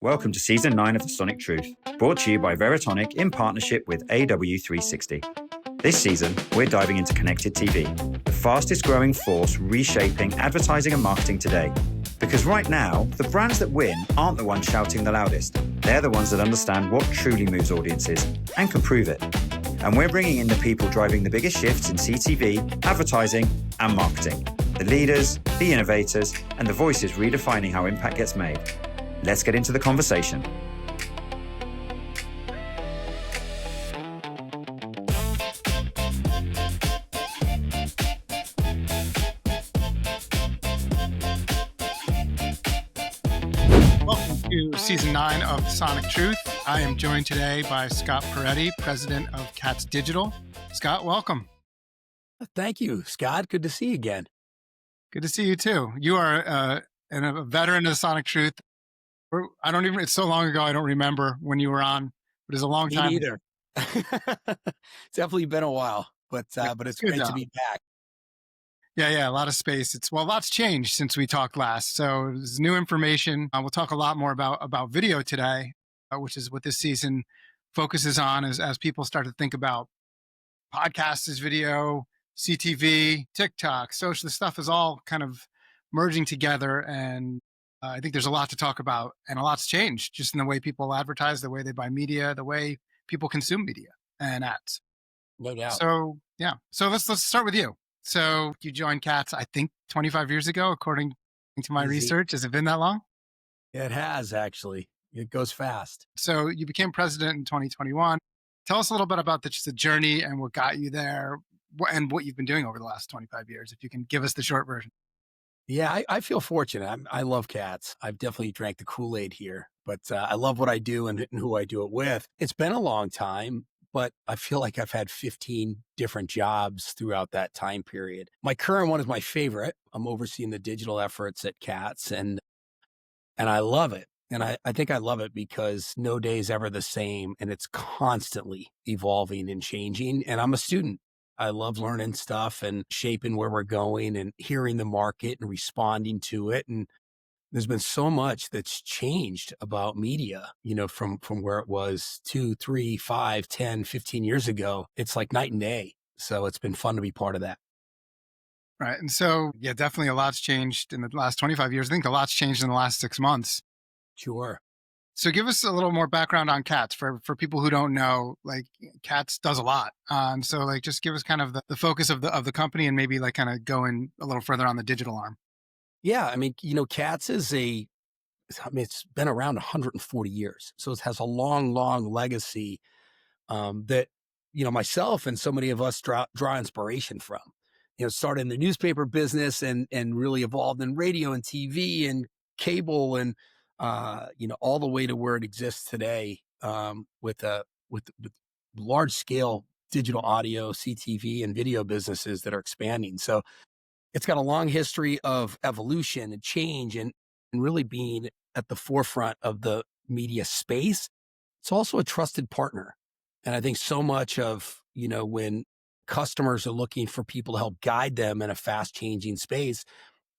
Welcome to Season 9 of The Sonic Truth, brought to you by Veritonic in partnership with AW360. This season, we're diving into connected TV, the fastest growing force reshaping advertising and marketing today. Because right now, the brands that win aren't the ones shouting the loudest. They're the ones that understand what truly moves audiences and can prove it. And we're bringing in the people driving the biggest shifts in CTV, advertising, and marketing. The leaders, the innovators, and the voices redefining how impact gets made. Let's get into the conversation. Welcome to Season 9 of Sonic Truth. I am joined today by Scott Porretti, President of Katz Digital. Scott, welcome. Thank you, Scott. Good to see you again. Good to see you too. You are a veteran of Sonic Truth. It's so long ago, I don't remember when you were on, but it's a long time. Me neither. It's definitely been a while, but it's great to be back. Yeah, a lot of space. A lot's changed since we talked last. So there's new information. We'll talk a lot more about video today, which is what this season focuses on as people start to think about podcasts as video, CTV, TikTok, social. This stuff is all kind of merging together, and I think there's a lot to talk about, and a lot's changed just in the way people advertise, the way they buy media, the way people consume media and ads. No doubt. So let's start with you. So you joined Katz, I think 25 years ago, according to my research. Has it been that long? It has, actually. It goes fast. So you became president in 2021. Tell us a little bit about the journey and what got you there and what you've been doing over the last 25 years, if you can give us the short version. Yeah, I feel fortunate. I love Katz. I've definitely drank the Kool-Aid here, but I love what I do and who I do it with. It's been a long time, but I feel like I've had 15 different jobs throughout that time period. My current one is my favorite. I'm overseeing the digital efforts at Katz, and I love it. And I think I love it because no day is ever the same, and it's constantly evolving and changing. And I'm a student. I love learning stuff and shaping where we're going and hearing the market and responding to it. And there's been so much that's changed about media, from where it was 2, 3, 5, 10, 15 years ago. It's like night and day. So it's been fun to be part of that. Right. And so, yeah, definitely a lot's changed in the last 25 years. I think a lot's changed in the last 6 months. Sure. So give us a little more background on Katz for people who don't know. Like, Katz does a lot. So just give us kind of the focus of the company and maybe kind of go in a little further on the digital arm. Yeah. Katz is it's been around 140 years. So it has a long, long legacy that, myself and so many of us draw inspiration from. Started in the newspaper business and really evolved in radio and TV and cable and all the way to where it exists today, with large scale digital audio, CTV, and video businesses that are expanding. So it's got a long history of evolution and change and really being at the forefront of the media space. It's also a trusted partner. And I think so much of, when customers are looking for people to help guide them in a fast changing space,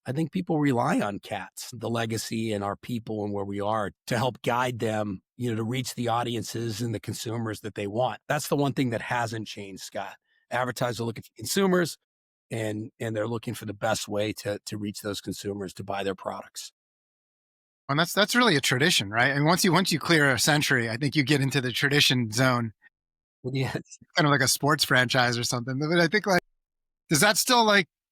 I think people rely on Katz, the legacy and our people and where we are to help guide them, to reach the audiences and the consumers that they want. That's the one thing that hasn't changed, Scott. Advertisers are looking for consumers and they're looking for the best way to reach those consumers to buy their products. And that's really a tradition, right? And once you clear a century, I think you get into the tradition zone. Yeah. It's kind of like a sports franchise or something. But I think does that still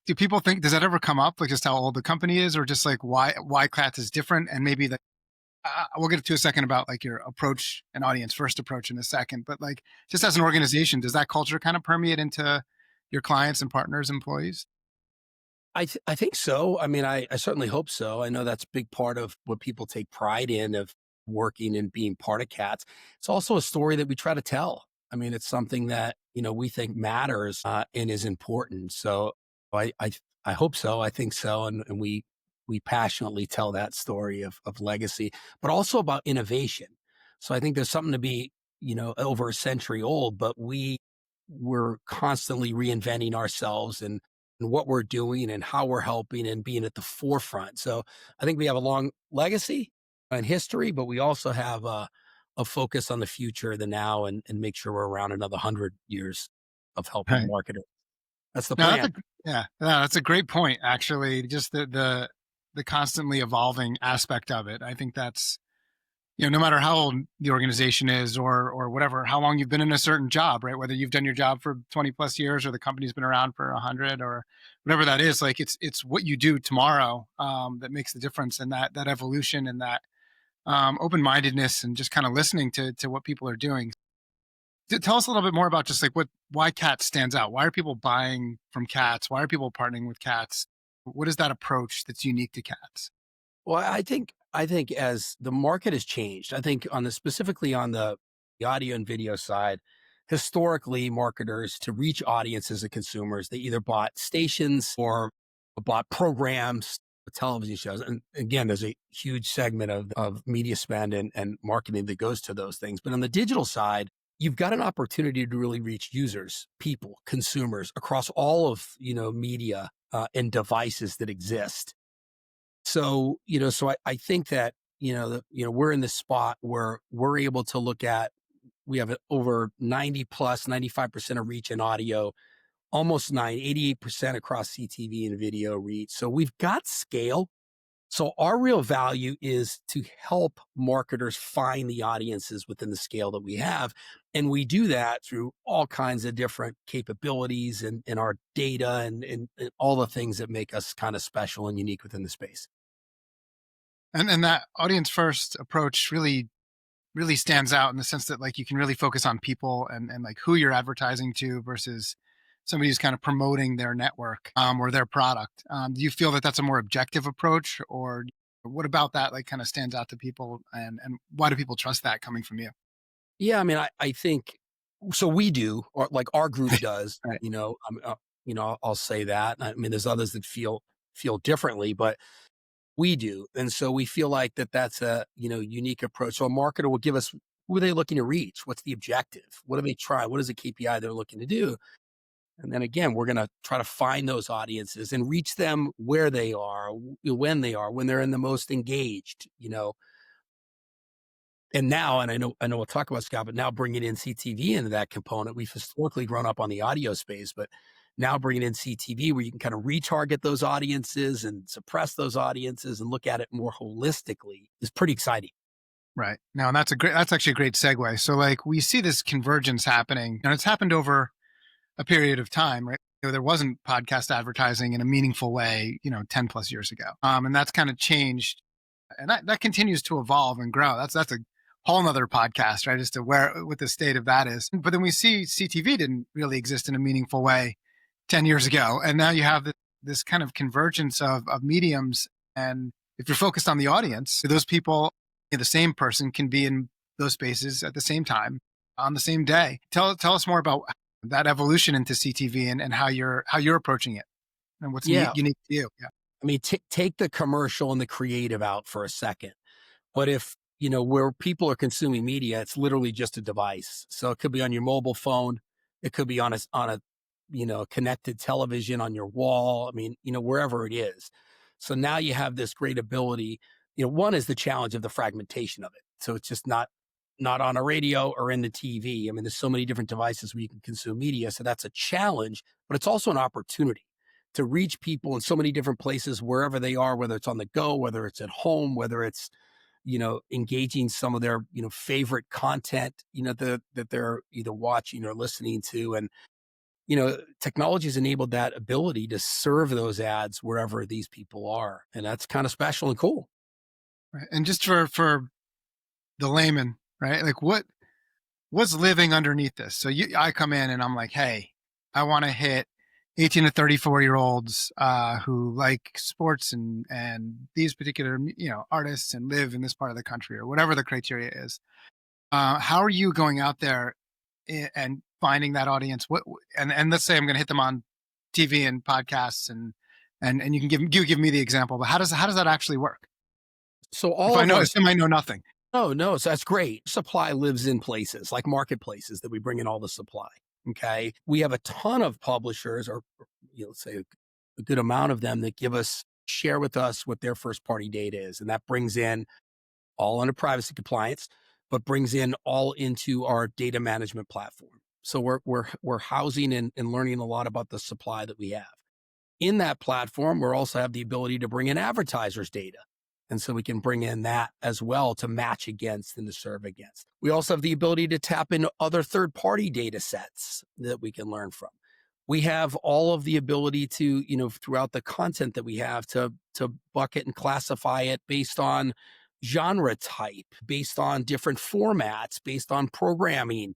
do people think, does that ever come up, just how old the company is, or just why Katz is different? And maybe we'll get to a second about your approach and audience first approach in a second, but just as an organization, does that culture kind of permeate into your clients and partners, employees? I think so. I certainly hope so. I know that's a big part of what people take pride in of working and being part of Katz. It's also a story that we try to tell. It's something that, we think matters and is important. So I hope so. I think so. And we passionately tell that story of legacy, but also about innovation. So I think there's something to be, over a century old, but we're constantly reinventing ourselves and what we're doing and how we're helping and being at the forefront. So I think we have a long legacy. in history, but we also have a focus on the future, the now, and make sure we're around another 100 years of helping Right. marketers. That's the No, plan. that's a great point. Actually, just the constantly evolving aspect of it. I think that's, no matter how old the organization is or whatever, how long you've been in a certain job, right? Whether you've done your job for 20 plus years or the company's been around for 100 or whatever that is, like it's what you do tomorrow that makes the difference, and that evolution and that open mindedness and just kind of listening to what people are doing. Tell us a little bit more about just like why Katz stands out. Why are people buying from Katz? Why are people partnering with Katz? What is that approach that's unique to Katz? Well, I think as the market has changed, I think specifically on the audio and video side, historically marketers to reach audiences and consumers, they either bought stations or bought programs, television shows. And again, there's a huge segment of media spend and marketing that goes to those things. But on the digital side, you've got an opportunity to really reach users, people, consumers across all of, media and devices that exist. So, I think that, we're in this spot where we're able to look at, we have over 90 plus 95% of reach in audio, almost 88% across CTV and video reach. So we've got scale. So our real value is to help marketers find the audiences within the scale that we have. And we do that through all kinds of different capabilities and our data and all the things that make us kind of special and unique within the space. And that audience first approach really stands out in the sense that like you can really focus on people and like who you're advertising to versus somebody who's kind of promoting their network or their product. Do you feel that that's a more objective approach, or what about that like kind of stands out to people, and why do people trust that coming from you? Yeah, I mean, I think so. We do, or like our group does. Right. I'll say that. I mean, there's others that feel differently, but we do, and so we feel like that's a unique approach. So a marketer will give us who are they looking to reach, what's the objective, what do they try, what is the KPI they're looking to do, and then again, we're going to try to find those audiences and reach them where they are, when they're in the most engaged, And now, and I know we'll talk about Scott, but now bringing in CTV into that component, we've historically grown up on the audio space, but now bringing in CTV where you can kind of retarget those audiences and suppress those audiences and look at it more holistically is pretty exciting. Right. Now, and that's actually a great segue. So like we see this convergence happening, and it's happened over a period of time, right? There wasn't podcast advertising in a meaningful way, 10 plus years ago. And that's kind of changed, and that continues to evolve and grow. That's a whole nother podcast, right? As to what the state of that is. But then we see CTV didn't really exist in a meaningful way 10 years ago. And now you have this kind of convergence of mediums. And if you're focused on the audience, those people, the same person can be in those spaces at the same time on the same day. Tell us more about that evolution into CTV and how you're approaching it and what's unique to you. Yeah. I mean, take the commercial and the creative out for a second. But if, where people are consuming media, it's literally just a device. So it could be on your mobile phone. It could be on a connected television on your wall. I mean, wherever it is. So now you have this great ability. One is the challenge of the fragmentation of it. So it's just not on a radio or in the TV. I mean, there's so many different devices where you can consume media. So that's a challenge, but it's also an opportunity to reach people in so many different places, wherever they are, whether it's on the go, whether it's at home, whether it's, engaging some of their, favorite content, that they're either watching or listening to. And, technology has enabled that ability to serve those ads wherever these people are. And that's kind of special and cool. Right. And just for the layman, right? Like what's living underneath this? So I come in and I'm like, hey, I want to hit 18 to 34-year-olds who like sports and these particular artists and live in this part of the country or whatever the criteria is. How are you going out there and finding that audience? And let's say I'm going to hit them on TV and podcasts and you can give me the example, but how does that actually work? So if I know nothing. No. So that's great. Supply lives in places like marketplaces that we bring in all the supply. Okay. We have a ton of publishers or let's say a good amount of them that share with us what their first party data is. And that brings in all under privacy compliance, but brings in all into our data management platform. So we're housing and learning a lot about the supply that we have. In that platform, we also have the ability to bring in advertisers' data. And so we can bring in that as well to match against and to serve against. We also have the ability to tap into other third-party data sets that we can learn from. We have all of the ability to, throughout the content that we have to bucket and classify it based on genre type, based on different formats, based on programming.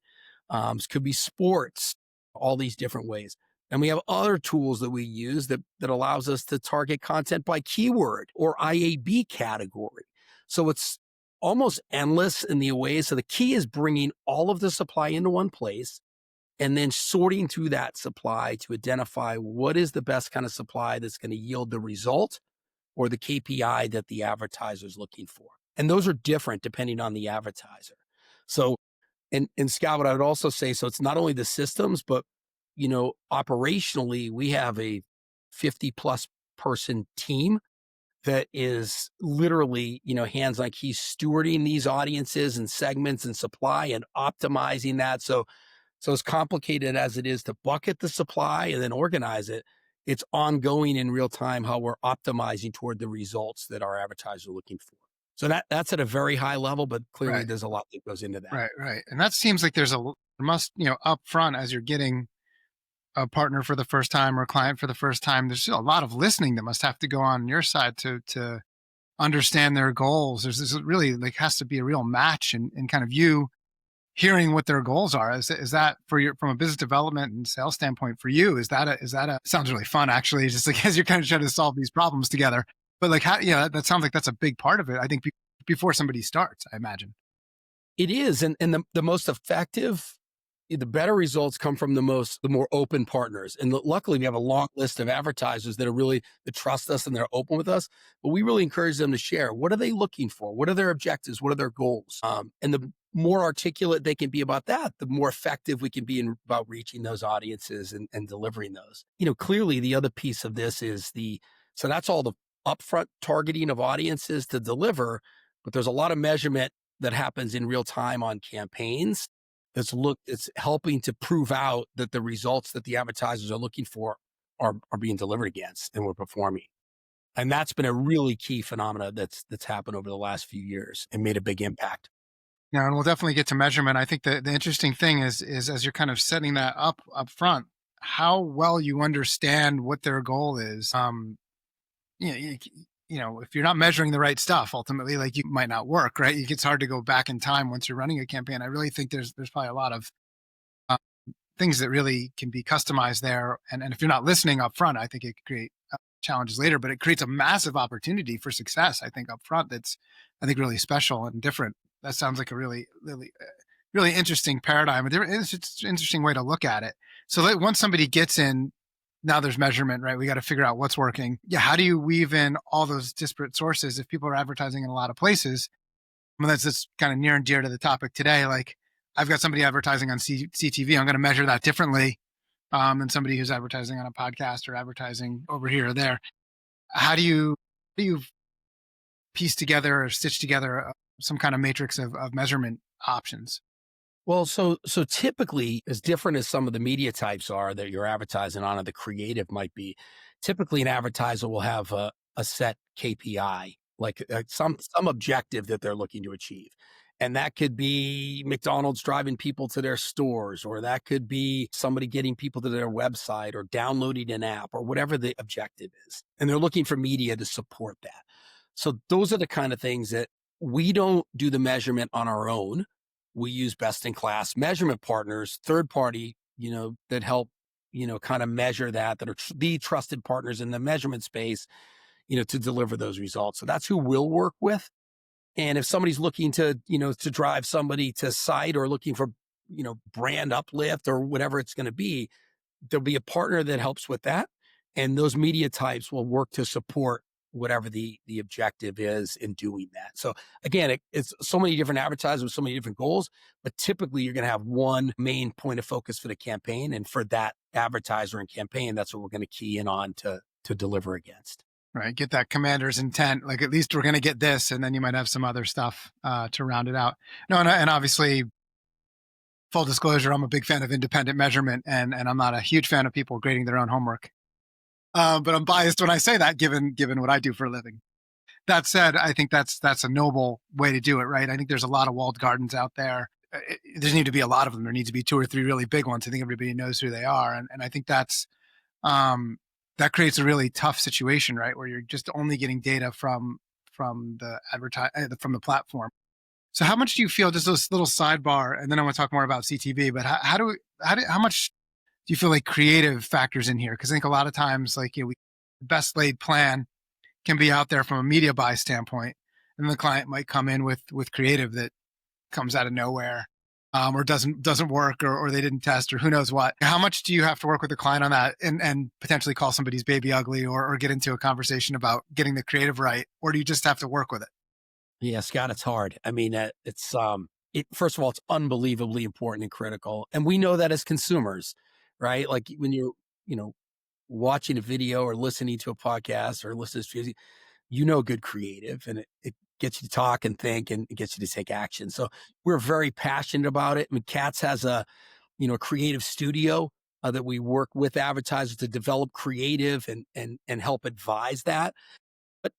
It could be sports, all these different ways. And we have other tools that we use that allows us to target content by keyword or IAB category. So it's almost endless in the ways. So the key is bringing all of the supply into one place and then sorting through that supply to identify what is the best kind of supply that's going to yield the result or the KPI that the advertiser is looking for. And those are different depending on the advertiser. So, and Scott, what I would also say, so it's not only the systems, but operationally, we have a 50 plus person team that is literally, hands on keys stewarding these audiences and segments and supply and optimizing that. So as complicated as it is to bucket the supply and then organize it, it's ongoing in real time how we're optimizing toward the results that our advertisers are looking for. So that's at a very high level, but clearly there's a lot that goes into that. Right. And that seems like there must, up front as you're getting a partner for the first time or a client for the first time, there's a lot of listening that must have to go on your side to understand their goals. There's this really has to be a real match and kind of you hearing what their goals are. Is that from a business development and sales standpoint for you? Is that sounds really fun actually, just as you're kind of trying to solve these problems together. But that sounds like that's a big part of it. I think before somebody starts, I imagine. It is. And the most effective, the better results come from the more open partners. And luckily we have a long list of advertisers that trust us and they're open with us, but we really encourage them to share. What are they looking for? What are their objectives? What are their goals? And the more articulate they can be about that, the more effective we can be about reaching those audiences and delivering those. Clearly the other piece of this is so that's all the upfront targeting of audiences to deliver, but there's a lot of measurement that happens in real time on campaigns. It's helping to prove out that the results that the advertisers are looking for are being delivered against and we're performing. And that's been a really key phenomena that's happened over the last few years and made a big impact. Yeah, and we'll definitely get to measurement. I think the interesting thing is as you're kind of setting that up front, how well you understand what their goal is. If you're not measuring the right stuff, ultimately, you might not work, right? It's hard to go back in time once you're running a campaign. I really think there's probably a lot of things that really can be customized there. And if you're not listening up front, I think it could create challenges later, but it creates a massive opportunity for success, I think, up front. That's, I think, really special and different. That sounds like a really, really, really interesting paradigm. It's an interesting way to look at it. So once somebody gets in, now there's measurement, right? We got to figure out what's working. Yeah. How do you weave in all those disparate sources? If people are advertising in a lot of places, that's just kind of near and dear to the topic today. I've got somebody advertising on CTV. I'm going to measure that differently than somebody who's advertising on a podcast or advertising over here or there. How do you piece together or stitch together some kind of matrix of measurement options? Well, so typically, as different as some of the media types are that you're advertising on, or the creative might be, typically an advertiser will have a set KPI, some objective that they're looking to achieve. And that could be McDonald's driving people to their stores, or that could be somebody getting people to their website or downloading an app or whatever the objective is. And they're looking for media to support that. So those are the kind of things that we don't do the measurement on our own. We use best-in-class measurement partners, third party, that help, kind of measure that are the trusted partners in the measurement space, to deliver those results. So that's who we'll work with. And if somebody's looking to drive somebody to site or looking for, brand uplift or whatever it's going to be, there'll be a partner that helps with that. And those media types will work to support whatever the objective is in doing that. So again, it's so many different advertisers with so many different goals, but typically you're going to have one main point of focus for the campaign. And for that advertiser and campaign, that's what we're going to key in on to deliver against. Right. Get that commander's intent. Like, at least we're going to get this. And then you might have some other stuff to round it out. No, and obviously, full disclosure, I'm a big fan of independent measurement, and I'm not a huge fan of people grading their own homework. But I'm biased when I say that, given what I do for a living. That said, I think that's a noble way to do it, right? I think there's a lot of walled gardens out there. There need to be a lot of them. There needs to be 2 or 3 really big ones. I think everybody knows who they are, and I think um, that creates a really tough situation, right? Where you're just only getting data from the from the platform. So how much do you feel, just this little sidebar, and then I want to talk more about CTV, but how much do you feel like creative factors in here? Because I think a lot of times, like, the best laid plan can be out there from a media buy standpoint, and the client might come in with creative that comes out of nowhere, or doesn't work, or they didn't test, or who knows what. How much do you have to work with the client on that, and potentially call somebody's baby ugly, or get into a conversation about getting the creative right, or do you just have to work with it? Yeah, Scott, it's hard. I mean, first of all, it's unbelievably important and critical. And we know that as consumers, right? Like when you're, you know, watching a video or listening to a podcast or listening to music, good creative, and it gets you to talk and think, and it gets you to take action. So we're very passionate about it. I mean, Katz has a creative studio that we work with advertisers to develop creative and help advise that. But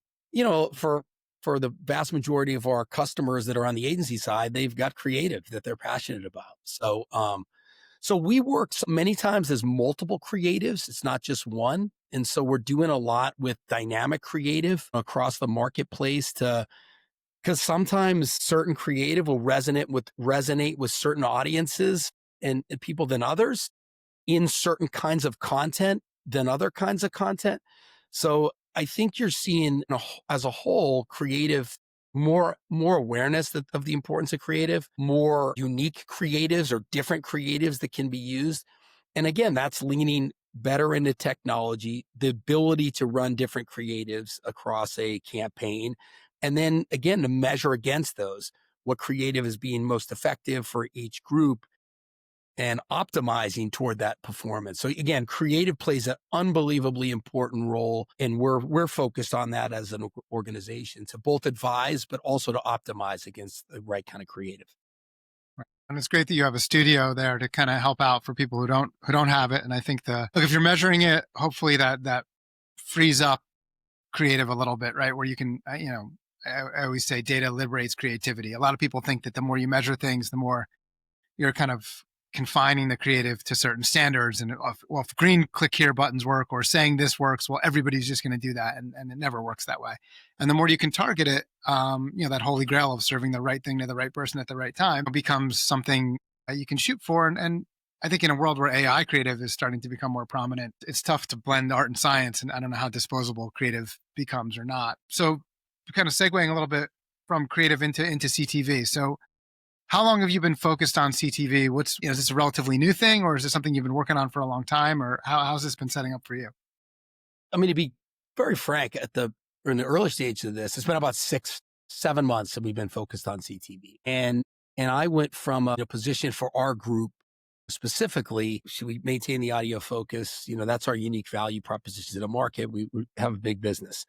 for the vast majority of our customers that are on the agency side, they've got creative that they're passionate about. So we work many times as multiple creatives. It's not just one. And so we're doing a lot with dynamic creative across the marketplace because sometimes certain creative will resonate with certain audiences and people than others in certain kinds of content than other kinds of content. So I think you're seeing as a whole creative more awareness of the importance of creative, more unique creatives or different creatives that can be used. And again, that's leaning better into technology, the ability to run different creatives across a campaign. And then again, to measure against those, what creative is being most effective for each group and optimizing toward that performance. So again, creative plays an unbelievably important role, and we're focused on that as an organization to both advise, but also to optimize against the right kind of creative. Right. And it's great that you have a studio there to kind of help out for people who don't have it. And I think look, if you're measuring it, hopefully that frees up creative a little bit, right? Where you can, I always say data liberates creativity. A lot of people think that the more you measure things, the more you're kind of confining the creative to certain standards. And if green click here buttons work, or saying this works, well, everybody's just going to do that. And it never works that way. And the more you can target it, that holy grail of serving the right thing to the right person at the right time becomes something that you can shoot for. And I think in a world where AI creative is starting to become more prominent, it's tough to blend art and science. And I don't know how disposable creative becomes or not. So kind of segueing a little bit from creative into CTV. So how long have you been focused on CTV? Is this a relatively new thing, or is this something you've been working on for a long time, or how's this been setting up for you? I mean, to be very frank, in the early stages of this, it's been about 6-7 months that we've been focused on CTV. And I went from a position for our group specifically, should we maintain the audio focus? That's our unique value proposition to the market. We have a big business.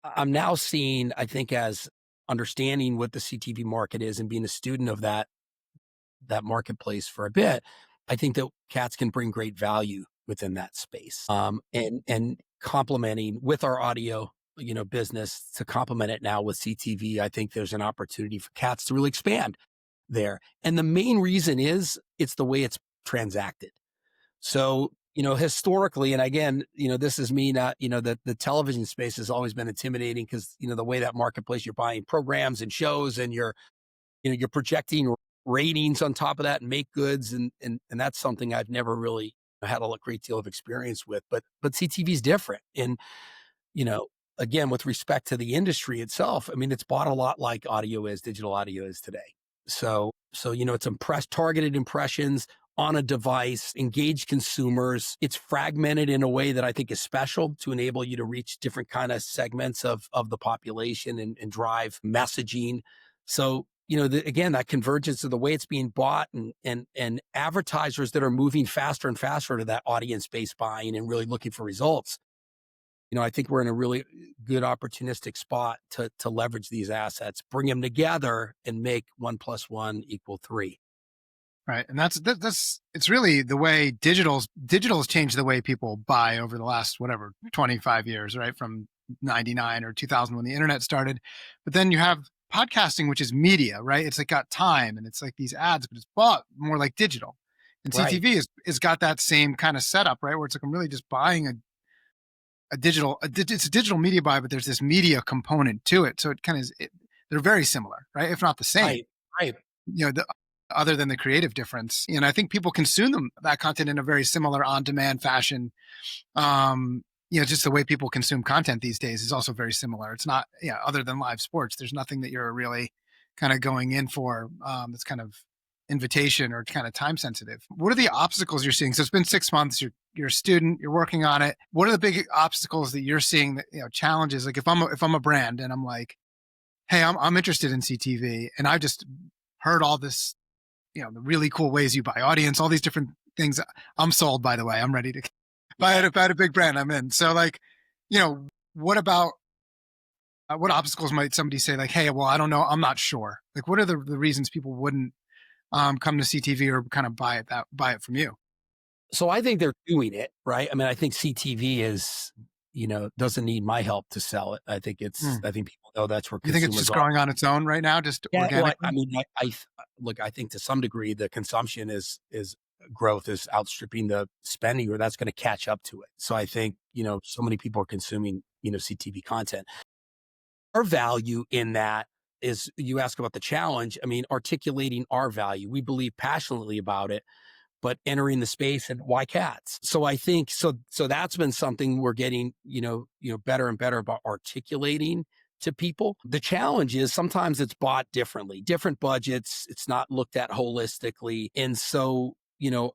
I'm now seeing, I think, as understanding what the CTV market is and being a student of that marketplace for a bit, I think that Katz can bring great value within that space. And complementing with our audio, business to complement it now with CTV, I think there's an opportunity for Katz to really expand there. And the main reason is it's the way it's transacted. So, historically, and again, this is me not, the television space has always been intimidating because, the way that marketplace, you're buying programs and shows and you're projecting ratings on top of that and make goods. And that's something I've never really had a great deal of experience with, but CTV is different. And, again, with respect to the industry itself, I mean, it's bought a lot like digital audio is today. So, it's targeted impressions on a device, engage consumers. It's fragmented in a way that I think is special to enable you to reach different kind of segments of the population and drive messaging. So, again, that convergence of the way it's being bought and advertisers that are moving faster and faster to that audience-based buying and really looking for results. I think we're in a really good opportunistic spot to leverage these assets, bring them together, and make 1+1 = 3. Right. And that's it's really the way digital's changed the way people buy over the last, whatever, 25 years, right? From 99 or 2000 when the internet started. But then you have podcasting, which is media, right? It's like got time and it's like these ads, but it's bought more like digital. And Right. CTV is got that same kind of setup, right? Where it's like I'm really just buying it's a digital media buy, but there's this media component to it. So it kind of they're very similar, right? If not the same. Right. Right. The other than the creative difference. And I think people consume that content in a very similar on-demand fashion. Just the way people consume content these days is also very similar. It's not, other than live sports, there's nothing that you're really kind of going in for that's kind of invitation or kind of time sensitive. What are the obstacles you're seeing? So it's been 6 months. You're a student. You're working on it. What are the big obstacles that you're seeing? That challenges. Like if I'm a brand and I'm like, hey, I'm interested in CTV, and I just heard all this, the really cool ways you buy audience, all these different things. I'm sold, by the way. I'm ready to buy a big brand. I'm in. So like, what about what obstacles might somebody say like, hey, well, I don't know. I'm not sure. Like, what are the reasons people wouldn't come to CTV or kind of buy it from you? So I think they're doing it, right? I mean, I think CTV is, doesn't need my help to sell it. I think I think people know that's where You think it's consumers just are. growing on its own right now, just Yeah, well, organically? I mean, look, I think to some degree the consumption is growth is outstripping the spending, or that's going to catch up to it. So I think, so many people are consuming, CTV content. Our value in that is, you ask about the challenge. I mean, articulating our value. We believe passionately about it, but entering the space, and why cats? So I think so that's been something we're getting, better and better about articulating to people. The challenge is sometimes it's bought differently, different budgets. It's not looked at holistically. And so,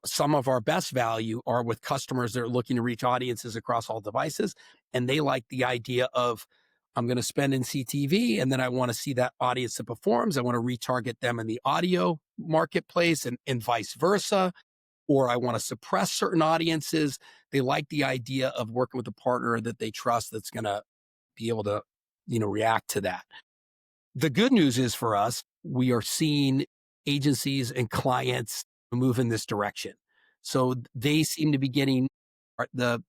some of our best value are with customers that are looking to reach audiences across all devices. And they like the idea of, I'm going to spend in CTV, and then I want to see that audience that performs. I want to retarget them in the audio marketplace, and vice versa. Or I want to suppress certain audiences. They like the idea of working with a partner that they trust that's going to be able to, react to that. The good news is for us, we are seeing agencies and clients move in this direction. So they seem to be getting the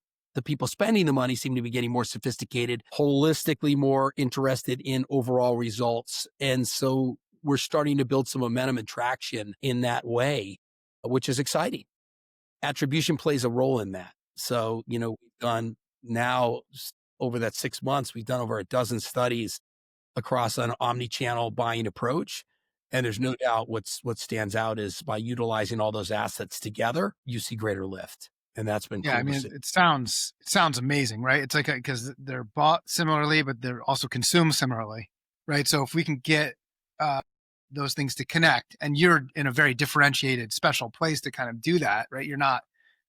people spending the money seem to be getting more sophisticated, holistically more interested in overall results. And so we're starting to build some momentum and traction in that way, which is exciting. Attribution plays a role in that. So, we've done now over that 6 months, we've done over a dozen studies across an omni-channel buying approach. And there's no doubt what stands out is by utilizing all those assets together, you see greater lift. And that's been Yeah, cool I to mean, see. it sounds amazing, right? It's like because they're bought similarly, but they're also consumed similarly, right? So if we can get uh, those things to connect, and you're in a very differentiated, special place to kind of do that, right? You're not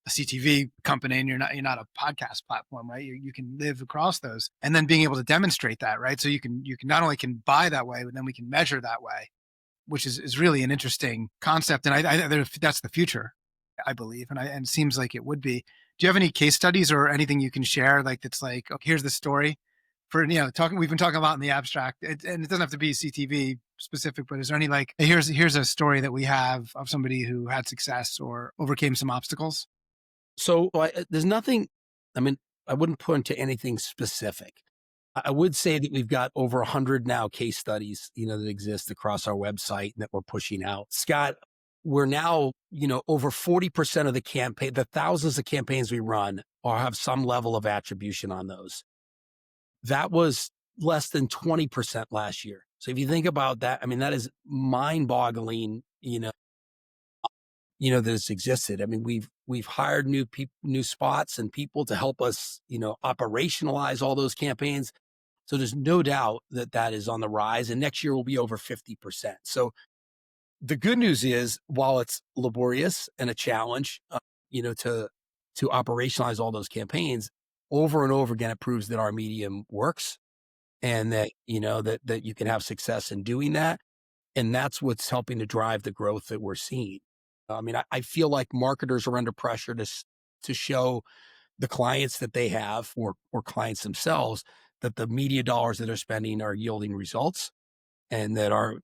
a CTV company, and you're not a podcast platform, right? You can live across those, and then being able to demonstrate that, right? So you can not only can buy that way, but then we can measure that way, which is really an interesting concept, and that's the future, I believe, and it seems like it would be. Do you have any case studies or anything you can share, like that's like, okay, here's the story for talking? We've been talking about in the abstract, and it doesn't have to be CTV specific, but is there any like, hey, here's a story that we have of somebody who had success or overcame some obstacles? So there's nothing, I mean, I wouldn't point to anything specific. I would say that we've got over 100 now case studies, that exist across our website and that we're pushing out. Scott, we're now, over 40% of the thousands of campaigns we run or have some level of attribution on those. That was less than 20% last year. So if you think about that, I mean, that is mind boggling, that it's existed. I mean, we've hired new spots and people to help us, operationalize all those campaigns. So there's no doubt that that is on the rise, and next year will be over 50%. So the good news is, while it's laborious and a challenge, to operationalize all those campaigns over and over again, it proves that our medium works, and that, that you can have success in doing that. And that's what's helping to drive the growth that we're seeing. I mean, I feel like marketers are under pressure to show the clients that they have or clients themselves, that the media dollars that they're spending are yielding results and that are,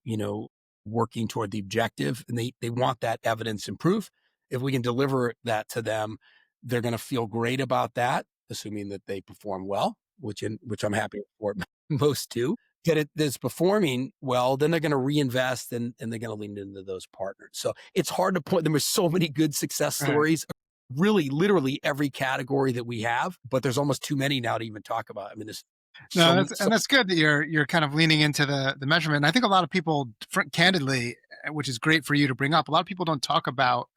working toward the objective. And they want that evidence and proof. If we can deliver that to them, they're going to feel great about that, assuming that they perform well, which I'm happy for most do. That it's performing well, then they're going to reinvest and they're going to lean into those partners. So it's hard to point. There were so many good success stories, really, literally every category that we have, but there's almost too many now to even talk about. I mean, that's good that you're kind of leaning into the measurement. And I think a lot of people, candidly, which is great for you to bring up, a lot of people don't talk about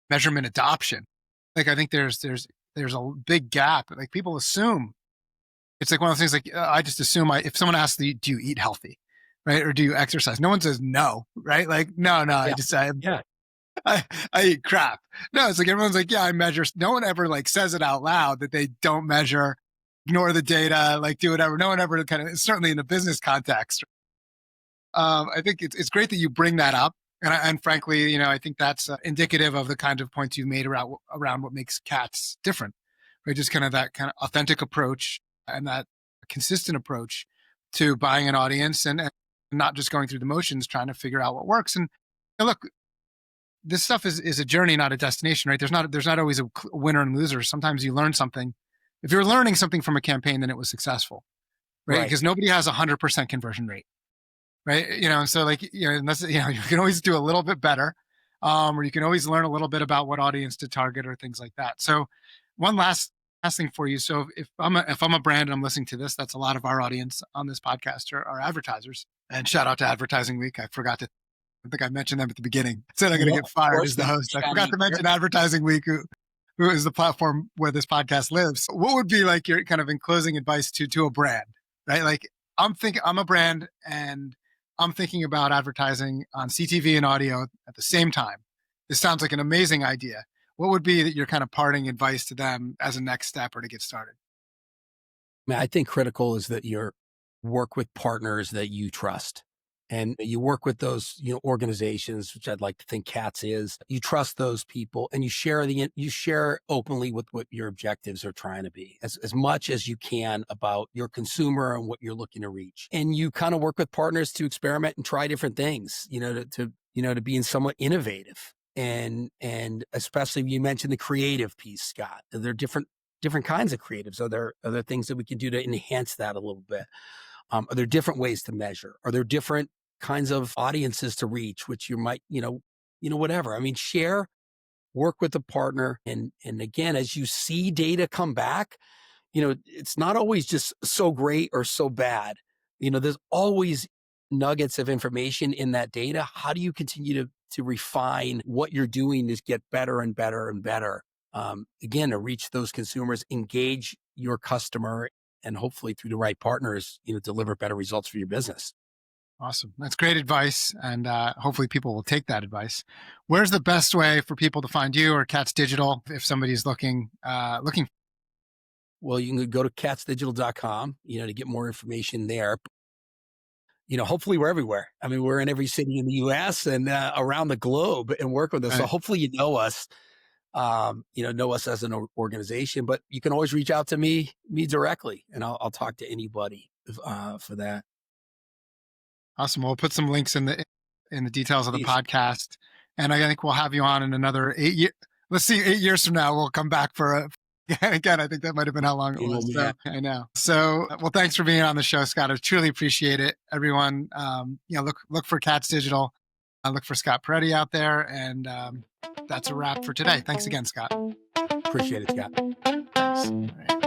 measurement adoption. Like, I think there's a big gap. Like, people assume. It's like one of those things, like, I just assume if someone asks you, do you eat healthy, right? Or do you exercise? No one says no, right? Like, no, yeah. I eat crap. No, it's like, everyone's like, yeah, I measure. No one ever like says it out loud that they don't measure, ignore the data, like do whatever. No one ever certainly in a business context. I think it's great that you bring that up. And frankly, I think that's indicative of the kind of points you've made around what makes Katz different, right? Just kind of that kind of authentic approach and that consistent approach to buying an audience and not just going through the motions, trying to figure out what works. And look, this stuff is a journey, not a destination, right? There's not always a winner and loser. Sometimes you learn something. If you're learning something from a campaign, then it was successful, right? Because nobody has 100% conversion rate, right? And so unless, you can always do a little bit better, or you can always learn a little bit about what audience to target or things like that. So one last thing for you. So if I'm a brand and I'm listening to this, that's a lot of our audience on this podcast are advertisers. And shout out to Advertising Week. I think I mentioned them at the beginning. I said I'm going to get fired as the host. I forgot to mention Advertising Week, who is the platform where this podcast lives. What would be like your kind of in closing advice to a brand, right? Like, I'm a brand and I'm thinking about advertising on CTV and audio at the same time. This sounds like an amazing idea. What would be your kind of parting advice to them as a next step or to get started? I think critical is that you work with partners that you trust. And you work with those, organizations, which I'd like to think Katz is. You trust those people, and you share openly with what your objectives are trying to be, as much as you can about your consumer and what you're looking to reach. And you kind of work with partners to experiment and try different things, to being somewhat innovative. And especially you mentioned the creative piece, Scott. There are different kinds of creatives. Are there things that we can do to enhance that a little bit? Are there different ways to measure? Are there different kinds of audiences to reach, which you might, whatever. I mean, work with a partner. And again, as you see data come back, it's not always just so great or so bad. There's always nuggets of information in that data. How do you continue to refine what you're doing to get better and better and better? Again, to reach those consumers, engage your customer, and hopefully through the right partners, deliver better results for your business. Awesome. That's great advice. And hopefully people will take that advice. Where's the best way for people to find you or Katz Digital if somebody's looking? Well, you can go to katzdigital.com, to get more information there. Hopefully we're everywhere. I mean, we're in every city in the US and around the globe and work with us. Right. So hopefully you know us. Know us as an organization, but you can always reach out to me directly, and I'll talk to anybody for that. Awesome. We'll put some links in the details of the podcast, and I think we'll have you on in another 8 years. Let's see, 8 years from now, we'll come back for again. I think that might have been how long it was. So, I know. So, well, thanks for being on the show, Scott. I truly appreciate it. Everyone, look for Katz Digital. Look for Scott Porretti out there, and that's a wrap for today. Thanks again, Scott. Appreciate it, Scott. Thanks. All right.